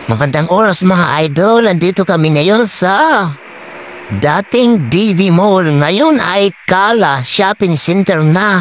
Magandang oras mga idol, andito kami ngayon sa dating DV Mall. Ngayon ay Kala Shopping Center na.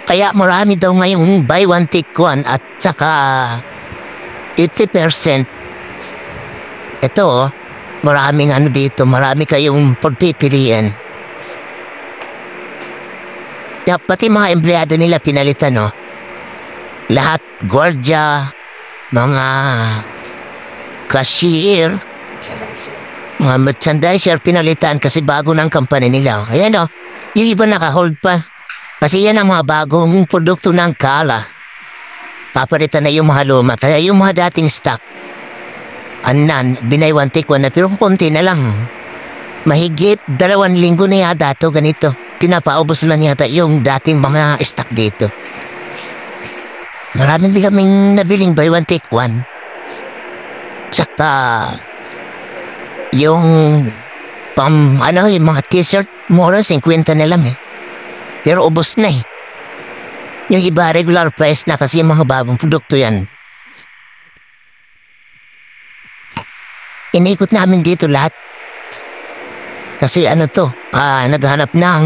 Kaya marami daw ngayong buy one take one at saka 50%. Ito maraming dito, marami kayong pagpipilian. Kaya pati mga empleyado nila pinalitan lahat, gwardiya, mga cashier, mga merchandiser pinalitan kasi bago ng company nila. Ayan yung iba naka-hold pa. Kasi yan ang mga bagong produkto ng Kala. Papalitan na yung mga luma. Kaya yung mga dating stock, binay one take one na pero konti na lang. Mahigit 2 linggo na yata ito ganito. Pinapaubos lang yata yung dating mga stock dito. Maraming din kaming nabiling buy one take one. Tsaka yung yung mga t-shirt mura 50 na lang pero ubos na yung iba regular price na kasi yung mga bagong produkto yan. Inikot namin dito lahat kasi naghanap ng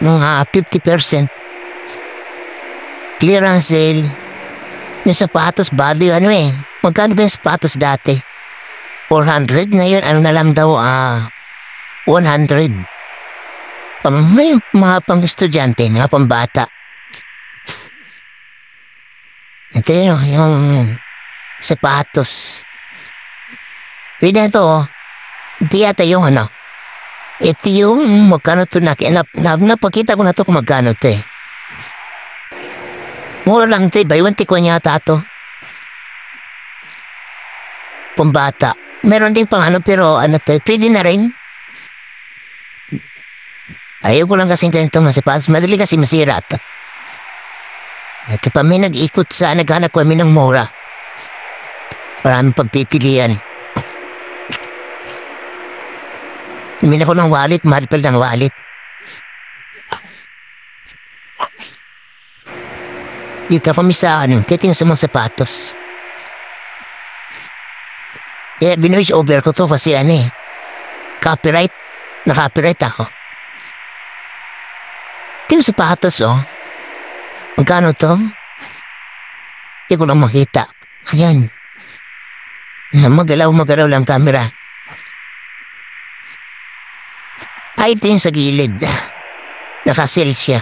50% clearance sale. Yung sapatos value magkano ba yung sapatos dati? 400, ngayon na lang daw 100. May mga pang estudyante, mga pang bata. Ito yung sapatos. Pwede ito hindi yata yung ito yung magkano ito napakita ko na ito kung magkano ito mura lang ito buy one take one yata ito. Pambata. Meron din pang pero pwede na rin. Ayaw ko lang kasing ganito mga sapatos. Madali kasi masira ito. Ito pa may nag-ikot naghanap kami ng mura. Maraming pagpipilian. Tumin ako ng wallet, mahal pala ng wallet. Dito kami sa kiting sa mga sapatos. Binoise over ko to kasi copyright. Na-copyright ako. Ito yung sapatos magkano to? Hindi ko lang makita. Ayan. Magalaw lang camera. Ay, ito yung sa gilid. Naka-sale siya.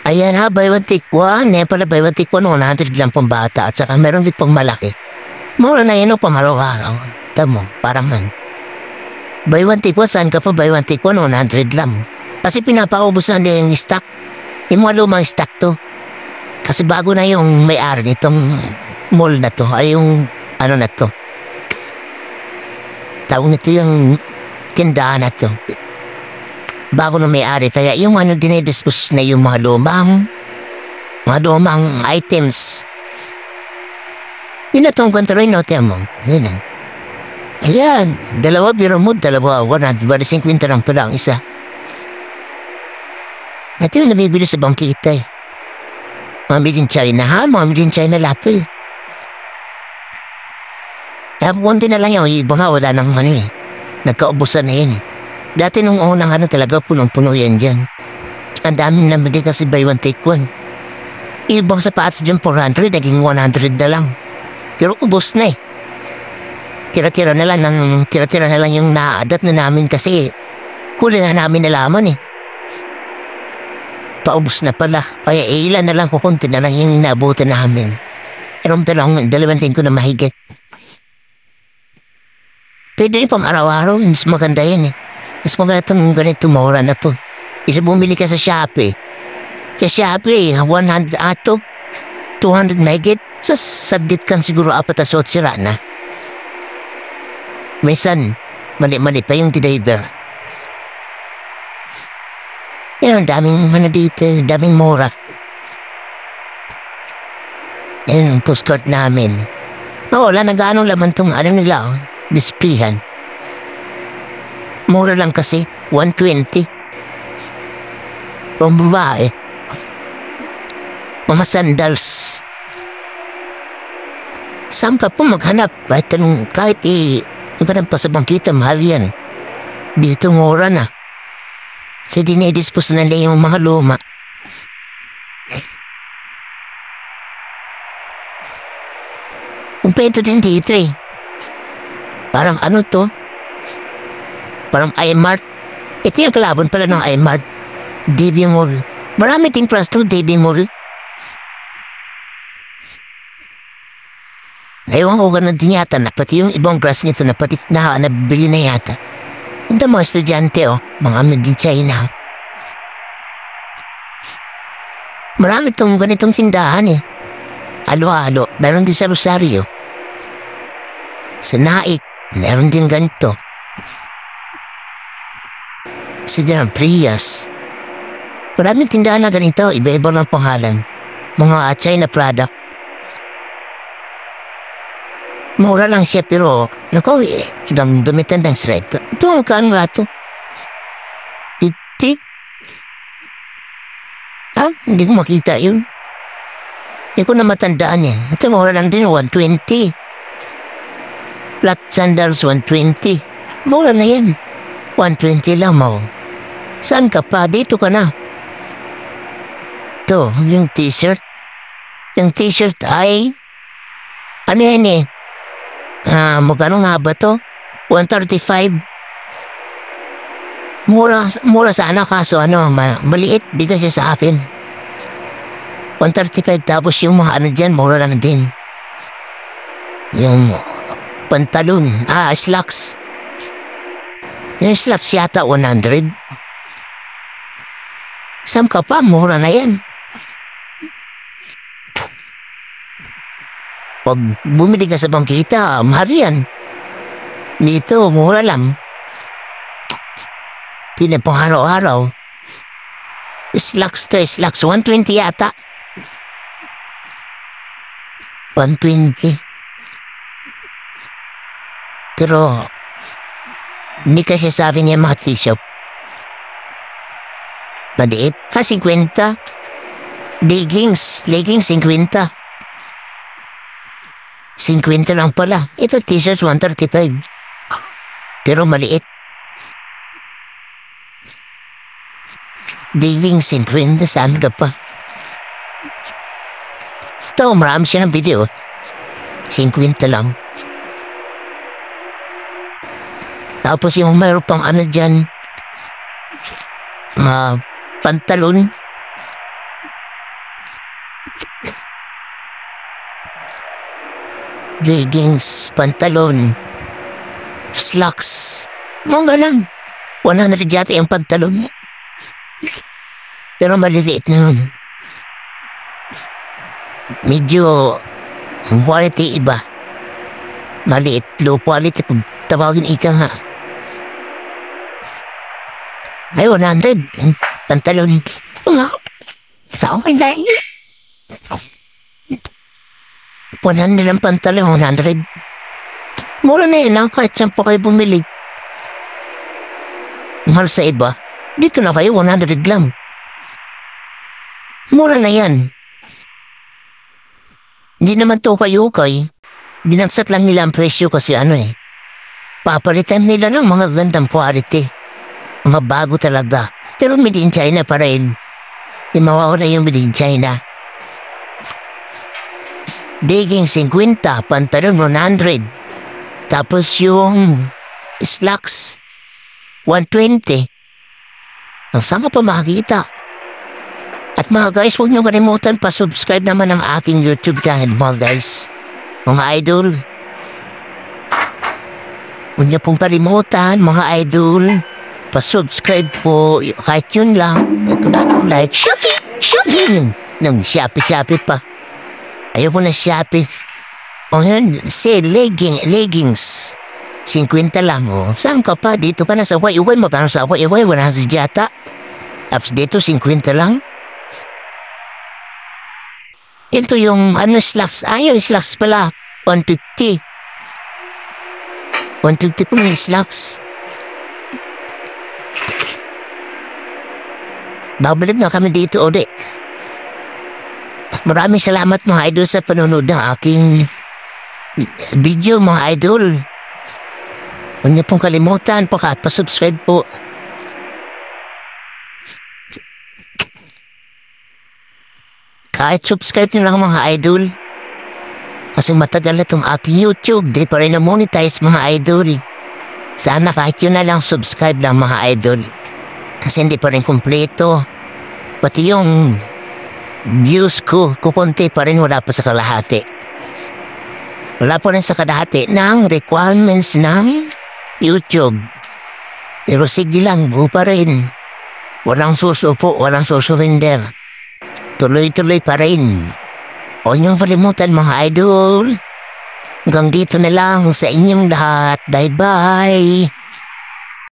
Ayan buy one take one. Pala buy one take one, 100 lang pang bata. At saka meron din pang malaki. Mura na yun pang araw-araw. Tamo, parang buy one take one, saan ka pa buy one take one, 100 lang. Kasi pinapaubos na yung stock. Yung mga lumang stock to. Kasi bago na yung may-ari nitong mall na to. Ay yung na to. Tawag nito yung tindahan na to. Bago na may-ari. Kaya yung dinedispose na yung mga lumang items. Pinatong kwento rin mo. Ayan. 2 biro mo, 150 lang pala ang isa. Ito yung nabibili sa bangkita Mga made in China mga made in China lapo Kaya konti na lang yung iba wala nang nagkaubusan na yun Dati nung unang talaga punong-puno yan dyan. Ang daming namili kasi buy one take one. Ibang sapatos dyan 400, naging 100 na lang. Pero ubos na Tira-tira na lang yung na-adapt na namin kasi huli na namin nalaman Paubos na pala. Kaya ilan na lang kukunti na lang yung naabutan namin. Pero 2 linggo na mahigit. Pwede rin pang araw-araw, mas maganda yan Mas maganda itong ganito mura na to. Isa bumili ka sa Shopee. Sa Shopee, 100 200 mahigit. Sa sabdit kan siguro 4 na suot sira na. Minsan, mali-mali pa yung deliver. Yan, daming dito, daming mura. Yan ang postcard namin. Wala na gaano laman itong nila, displayhan. Mura lang kasi, 120. Pang babae. Mga sandals. Saan ka po maghanap? Kahit maghanap pa sa bangkita, mahal yan. Dito mura na. So dinedispose na nila yung mga luma. Kumpleto din dito eh. Parang ano to? Parang iMart. Ito yung kalaban pala ng iMart. DB Mall. Marami ting price to DB Mall. Ewan ko ganun din yata na pati yung ibang grass nito na pati nabili na yata. Hindi mga estudyante mga made in China. Marami itong ganitong tindahan eh. Halo-halo, meron din sa Rosario. Sa Naik, meron din ganito. Sa Prias. Maraming tindahan na ganito, iba-iba lang pangalan. Mga China product. Mura lang siya pero, naku silang dumitan ng srek. Ito, magkano nga ito? 50? Hindi ko makita yun. Hindi ko na matandaan yan. Ito, mura lang din, 120. Flat sandals, 120. Mura na yan. 120 lang mo. Saan ka pa? Dito ka na. Ito, yung t-shirt. Yung t-shirt ay, ano yan eh? Magkano nga ba to? 135. Mura sana kaso maliit dito siya sa akin. 135 tapos yung mga ano dyan, mura lang din. Yung pantalon, slacks. Yung slacks yata 100. Saan ka pa? Mura na yan. Pag bumili ka sa bangkita, mahal yan. Dito, mura lang. Pinapang araw-araw. Slacks to, slacks. 120 yata. 120. Pero, hindi kasi sabi niya mga t-shirt. Maliit. 50. Leggings 50. 50 lang pala. Ito t-shirt 135. Pero maliit. Leggings 50. Saan ka pa? Ito, marami siya ng video. 50 lang. Tapos yung mayroon pang ano dyan. Pantalon. Leggings, pantalon, slacks. Mga lang. 100 yata yung pantalon. Pero maliliit na yun. Medyo quality iba. Maliit, low quality. Kung tawagin ika nga. Ay, 100. Pantalon. Sa akin dahil. 100 ang pantalon, 100. Mura na yun kahit saan po kayo bumili. Mahal sa iba. Dito na kayo, 100 lang. Mura na yan. Hindi naman to kayo kay. Binagsak lang nila ang presyo kasi papalitan nila ng mga gandang quality. Mga bago talaga. Pero made in China pa rin. Di mawawala yung made in China. Leggings 50, pantalon 100. Tapos yung slacks 120. Saan ka pa makikita? At mga guys, huwag niyo kalimutan pa-subscribe naman ang aking YouTube channel mga guys. Mga idol. Huwag niyo pong kalimutan mga idol. Pa-subscribe po. Kahit yun lang. Kung ano like. Shopee. Nang Shopee pa. Ayaw po na Shopee. Yun, leggings. 50 lang, Saan ka pa? Dito ka na sa Huawei. Magkano sa Huawei? 100 yata. Tapos dito, 50 lang. Ito yung, slacks. Yung slacks pala. 150. 150 po yung slacks. Babalik na kami dito ulit. Maraming salamat mga idol sa panonood ng aking video mga idol. Huwag niyo pong kalimutan po pa-subscribe po. Kahit subscribe nyo lang mga idol. Kasi matagal na itong aking YouTube. Di pa rin na-monetize mga idol. Sana kahit yun na lang subscribe lang mga idol. Kasi hindi pa rin kumpleto. Pati yung views ko, kukunti pa rin, wala pa sa kalahati. Wala pa rin sa kalahati ng requirements ng YouTube. Pero sige lang, buo pa rin. Walang susupo, walang susurrender. Tuloy-tuloy pa rin. Huwag niyong kalimutan mga idol. Hanggang dito na lang sa inyong lahat. Bye-bye.